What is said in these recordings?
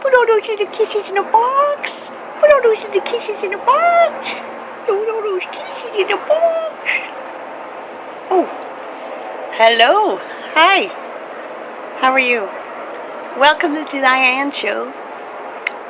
Put all those little kisses in a box. Put all those little kisses in a box. Put all those kisses in a box. Oh, hello. Hi. How are you? Welcome to the Diane show.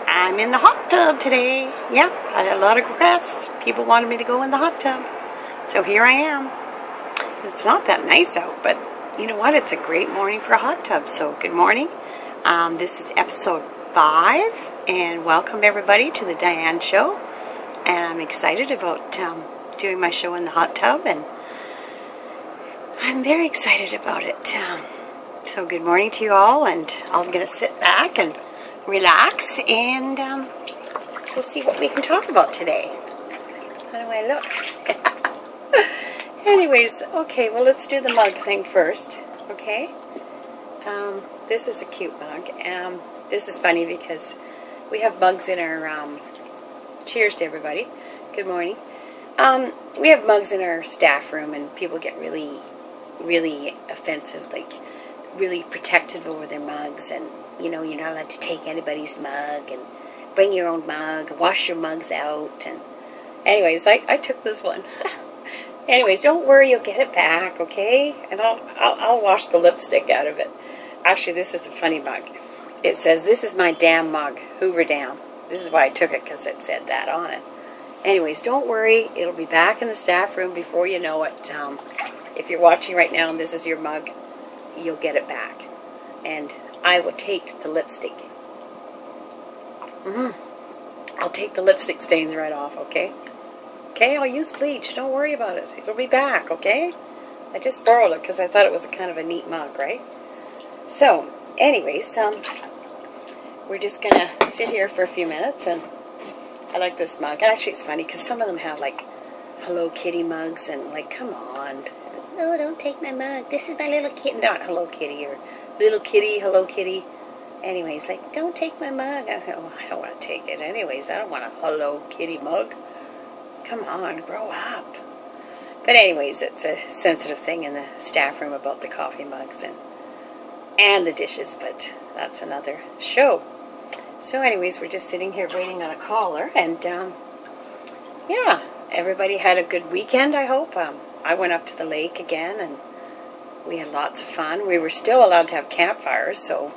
I'm in the hot tub today. Yeah, I had a lot of requests. People wanted me to go in the hot tub. So here I am. It's not that nice out, but you know what? It's a great morning for a hot tub. So good morning. This is episode 5, and welcome everybody to the Diane show. And I'm excited about doing my show in the hot tub, and I'm very excited about it. So good morning to you all, and I'm going to sit back and relax, and we'll see what we can talk about today. How do I look? Anyways, okay, well, let's do the mug thing first, okay? This is a cute mug. This is funny because we have mugs in our, cheers to everybody, good morning. We have mugs in our staff room, and people get really, really offensive, like really protective over their mugs, and you know, you're not allowed to take anybody's mug, and bring your own mug, wash your mugs out, and anyways, I took this one. Anyways, don't worry, you'll get it back, okay? And I'll wash the lipstick out of it. Actually, this is a funny mug. It says, "This is my damn mug, Hoover Dam." This is why I took it, because it said that on it. Anyways, don't worry, it'll be back in the staff room before you know it. If you're watching right now and this is your mug, you'll get it back. And I will take the lipstick. I'll take the lipstick stains right off, okay? Okay, I'll use bleach. Don't worry about it. It'll be back, okay? I just borrowed it because I thought it was a kind of a neat mug, right? So, anyways, we're just going to sit here for a few minutes, and I like this mug. Actually, it's funny because some of them have, like, Hello Kitty mugs, and, like, come on. No, don't take my mug. This is my little kitten. Not Hello Kitty, or Little Kitty, Hello Kitty. Anyways, like, don't take my mug. I thought, oh, I don't want to take it. Anyways, I don't want a Hello Kitty mug. Come on, grow up. But anyways, it's a sensitive thing in the staff room about the coffee mugs and the dishes, but that's another show. So anyways, we're just sitting here waiting on a caller, and yeah, everybody had a good weekend, I hope. I went up to the lake again, and we had lots of fun. We were still allowed to have campfires, so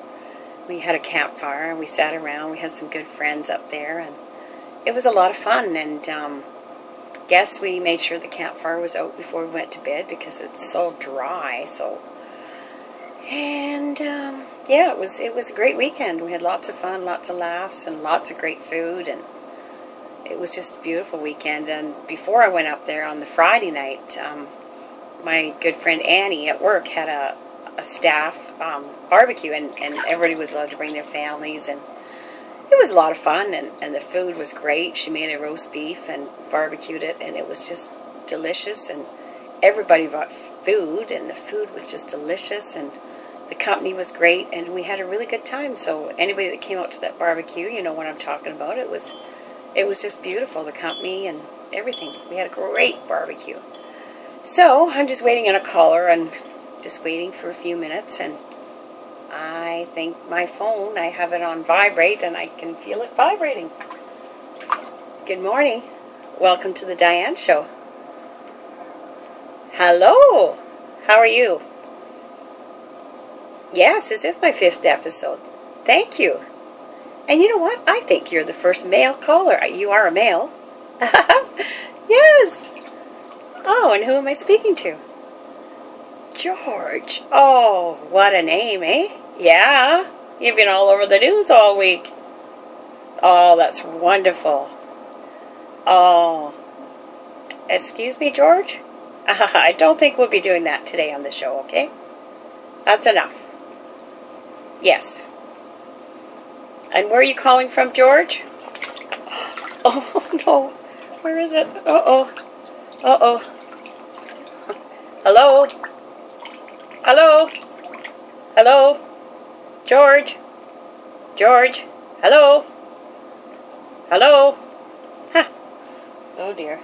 we had a campfire, and we sat around. We had some good friends up there, and it was a lot of fun, and guess we made sure the campfire was out before we went to bed because it's so dry. So, and yeah, it was a great weekend. We had lots of fun, lots of laughs, and lots of great food, and it was just a beautiful weekend. And before I went up there on the Friday night, my good friend Annie at work had a staff barbecue, and everybody was allowed to bring their families, and it was a lot of fun, and the food was great. She made a roast beef and barbecued it, and it was just delicious, and everybody brought food, and the food was just delicious, and the company was great, and we had a really good time. So anybody that came out to that barbecue, you know what I'm talking about. It was just beautiful, the company and everything. We had a great barbecue. So I'm just waiting on a caller, and just waiting for a few minutes, and I think my phone, I have it on vibrate, and I can feel it vibrating. Good morning. Welcome to the Diane Show. Hello. How are you? Yes, this is my 5th episode. Thank you. And you know what? I think you're the first male caller. You are a male. Yes. Oh, and who am I speaking to? George. Oh, what a name, eh? Yeah, you've been all over the news all week. Oh, that's wonderful. Oh, excuse me, George? I don't think we'll be doing that today on the show, okay? That's enough. Yes. And where are you calling from, George? Oh, no. Where is it? Uh-oh. Uh-oh. Hello? Hello? Hello? George? George? Hello? Hello? Huh. Oh dear.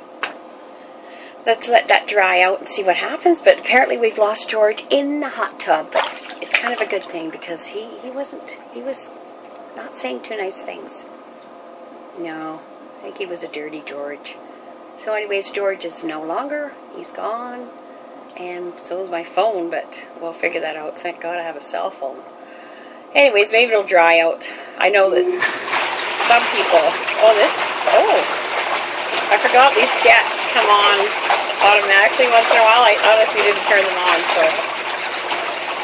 Let's let that dry out and see what happens, but apparently we've lost George in the hot tub, but it's kind of a good thing because he was Not saying too nice things. No, I think he was a dirty George. So anyways, George is no longer. He's gone. And so is my phone, but we'll figure that out. Thank God I have a cell phone. Anyways, maybe it'll dry out. I know that some people... I forgot these jets come on automatically once in a while. I honestly didn't turn them on, so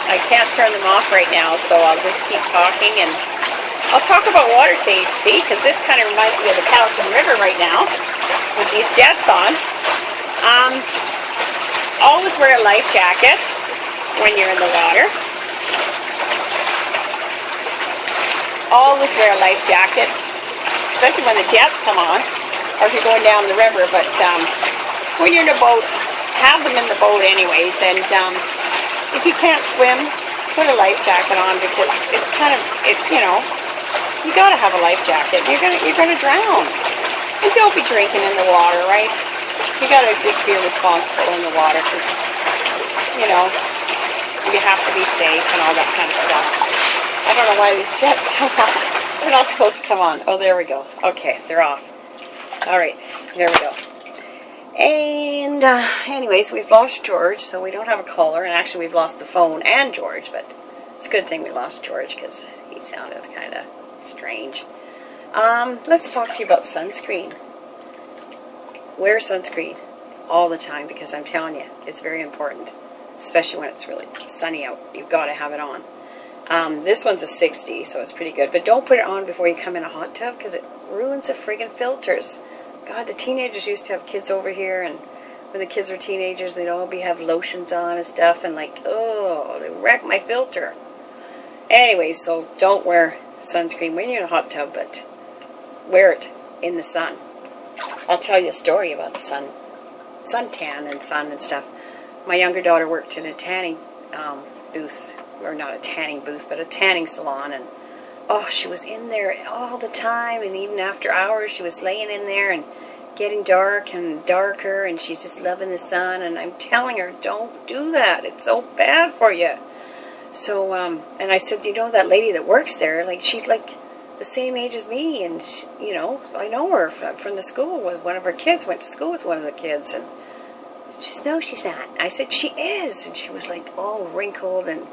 I can't turn them off right now, so I'll just keep talking, and I'll talk about water safety, because this kind of reminds me of the Cowichan River right now, with these jets on. Always wear a life jacket when you're in the water. Always wear a life jacket, especially when the jets come on, or if you're going down the river. But when you're in a boat, have them in the boat anyways. And if you can't swim, put a life jacket on, because it's kind of, you gotta have a life jacket. You're gonna drown. And don't be drinking in the water, right? You gotta just be responsible in the water, because you have to be safe and all that kind of stuff. I don't know why these jets come on. They're not supposed to come on. Oh, there we go. Okay, they're off. Alright, there we go. And anyways, we've lost George, so we don't have a caller. And actually, we've lost the phone and George, but it's a good thing we lost George, because he sounded kind of strange. Let's talk to you about sunscreen. Wear sunscreen all the time, because I'm telling you, it's very important, especially when it's really sunny out. You've got to have it on. This one's a 60, so it's pretty good. But don't put it on before you come in a hot tub, because it ruins the friggin' filters. God, the teenagers used to have kids over here, and when the kids were teenagers, they'd all have lotions on and stuff, and they wreck my filter. Anyway, so don't wear sunscreen when you're in a hot tub, but wear it in the sun. I'll tell you a story about the suntan and sun and stuff. My younger daughter worked in a tanning booth, or not a tanning booth, but a tanning salon, and she was in there all the time, and even after hours she was laying in there and getting dark and darker, and she's just loving the sun. And I'm telling her, don't do that, it's so bad for you. So and I said, that lady that works there, she's the same age as me, and I know her from the school. With one of her kids went to school with one of the kids, and she said, no, she's not. I said, she is. And she was all wrinkled, and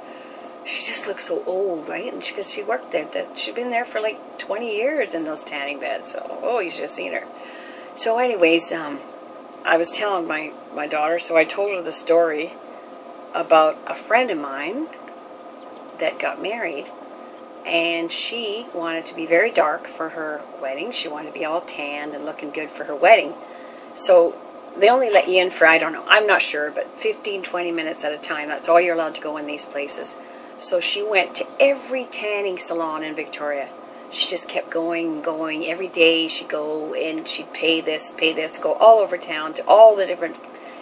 she just looked so old, right? And because she worked there, she'd been there for 20 years in those tanning beds. So you should have seen her. So anyways, I was telling my daughter, so I told her the story about a friend of mine that got married, and she wanted to be very dark for her wedding. She wanted to be all tanned and looking good for her wedding. So they only let you in for, I don't know, I'm not sure, but 15, 20 minutes at a time. That's all you're allowed to go in these places. So she went to every tanning salon in Victoria. She just kept going. Every day she'd go in, she'd pay this, go all over town to all the different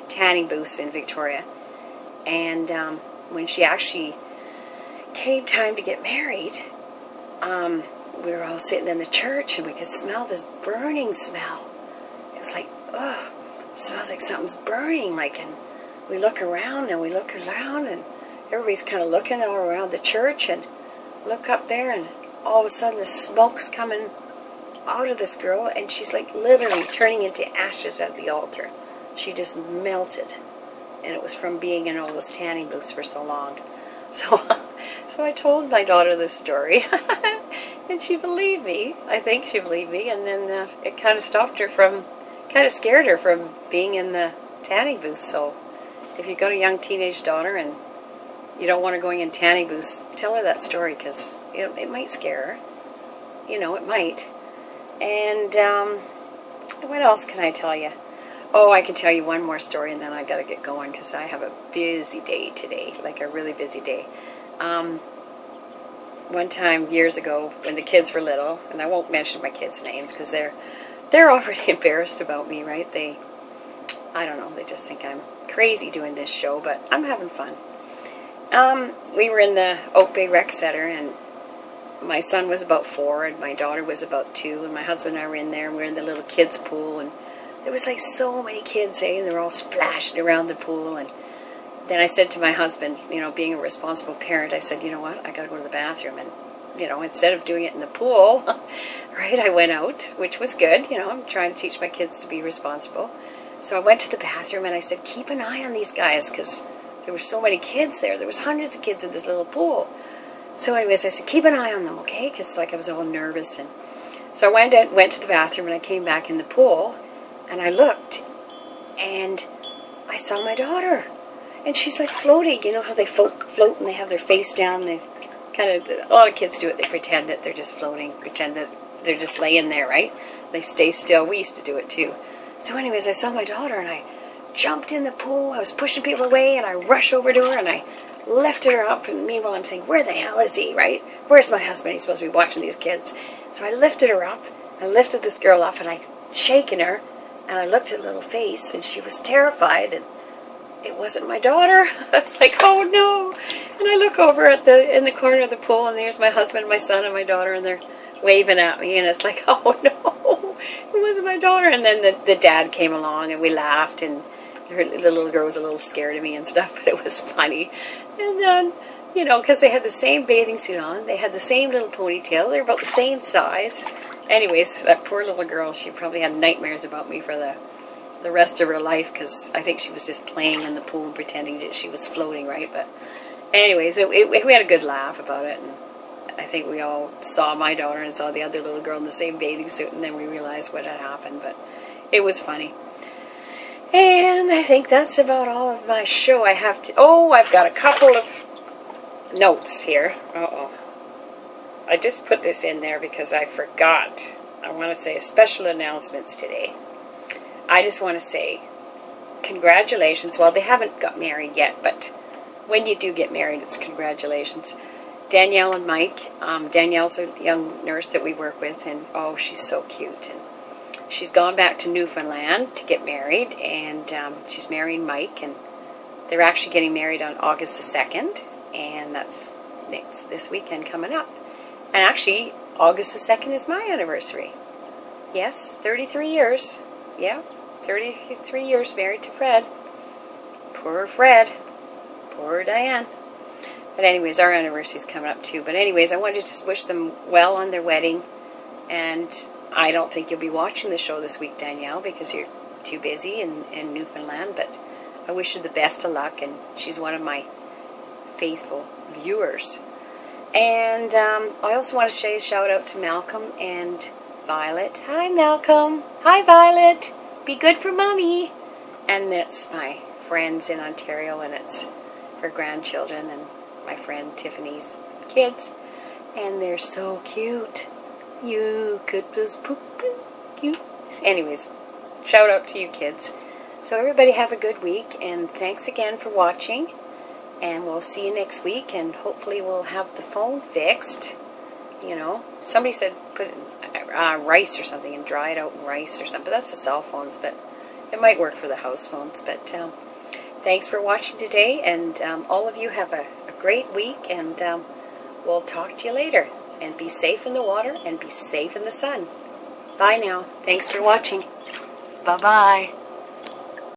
tanning booths in Victoria. And when she actually came time to get married, we were all sitting in the church, and we could smell this burning smell. It was it smells like something's burning, and we look around, and and everybody's kind of looking all around the church, and look up there, and all of a sudden the smoke's coming out of this girl, and she's literally turning into ashes at the altar. She just melted, and it was from being in all those tanning booths for so long. So I told my daughter this story, and she believed me. I think she believed me, and then it kind of scared her from being in the tanning booth. So if you've got a young teenage daughter and you don't want her going in tanning booths, tell her that story, because it might scare her. It might. And what else can I tell you? Oh, I can tell you one more story, and then I got to get going, because I have a busy day today, a really busy day. One time years ago, when the kids were little, and I won't mention my kids' names because they're already embarrassed about me, right? I don't know, they just think I'm crazy doing this show, but I'm having fun. We were in the Oak Bay Rec Center, and my son was about 4, and my daughter was about 2, and my husband and I were in there, and we were in the little kids' pool, and there was so many kids, and they were all splashing around the pool. And then I said to my husband, being a responsible parent, I said, you know what, I got to go to the bathroom. And instead of doing it in the pool, right, I went out, which was good. I'm trying to teach my kids to be responsible. So I went to the bathroom and I said, keep an eye on these guys, because there were so many kids there. There was hundreds of kids in this little pool. So anyways, I said, keep an eye on them, okay? Because I was all nervous. And so I went to the bathroom and I came back in the pool and I looked and I saw my daughter. And she's like floating. You know how they float and they have their face down? They a lot of kids do it. They pretend that they're just floating, pretend that they're just laying there, right? They stay still. We used to do it too. So anyways, I saw my daughter and I jumped in the pool. I was pushing people away and I rushed over to her and I lifted her up. And meanwhile, I'm thinking, where the hell is he, right? Where's my husband? He's supposed to be watching these kids. So I lifted her up. I lifted this girl up and I shaken her. And I looked at her little face and she was terrified. And it wasn't my daughter. I was like, oh no. And I look over at in the corner of the pool and there's my husband, my son, and my daughter, and they're waving at me. And it's like, oh no, it wasn't my daughter. And then the dad came along and we laughed, and the little girl was a little scared of me and stuff, but it was funny. And then, because they had the same bathing suit on, they had the same little ponytail, they were about the same size. Anyways, that poor little girl, she probably had nightmares about me for the rest of her life, because I think she was just playing in the pool and pretending that she was floating, right? But anyways, we had a good laugh about it, and I think we all saw my daughter and saw the other little girl in the same bathing suit, and then we realized what had happened, but it was funny. And I think that's about all of my show. I've got a couple of notes here. I just put this in there because I forgot. I want to say special announcements today. I just want to say congratulations. Well, they haven't got married yet, but when you do get married, it's congratulations. Danielle and Mike. Danielle's a young nurse that we work with, and oh, she's so cute. And she's gone back to Newfoundland to get married, and she's marrying Mike, and they're actually getting married on August the 2nd, and that's this weekend coming up. And actually, August the 2nd is my anniversary. Yes, 33 years. Yeah, 33 years married to Fred. Poor Fred. Poor Diane. But anyways, our anniversary's coming up too. But anyways, I wanted to just wish them well on their wedding. And I don't think you'll be watching the show this week, Danielle, because you're too busy in Newfoundland. But I wish her the best of luck, and she's one of my faithful viewers. And I also want to say a shout out to Malcolm and Violet. Hi, Malcolm. Hi, Violet. Be good for Mommy. And it's my friends in Ontario, and it's her grandchildren and my friend Tiffany's kids. And they're so cute. You could just poop cute. Anyways, shout out to you kids. So everybody have a good week, and thanks again for watching. And we'll see you next week, and hopefully we'll have the phone fixed. Somebody said put it in rice or something and dry it out in rice or something. But that's the cell phones, but it might work for the house phones. But thanks for watching today, and all of you have a great week, and we'll talk to you later. And be safe in the water, and be safe in the sun. Bye now. Thanks for watching. Bye-bye.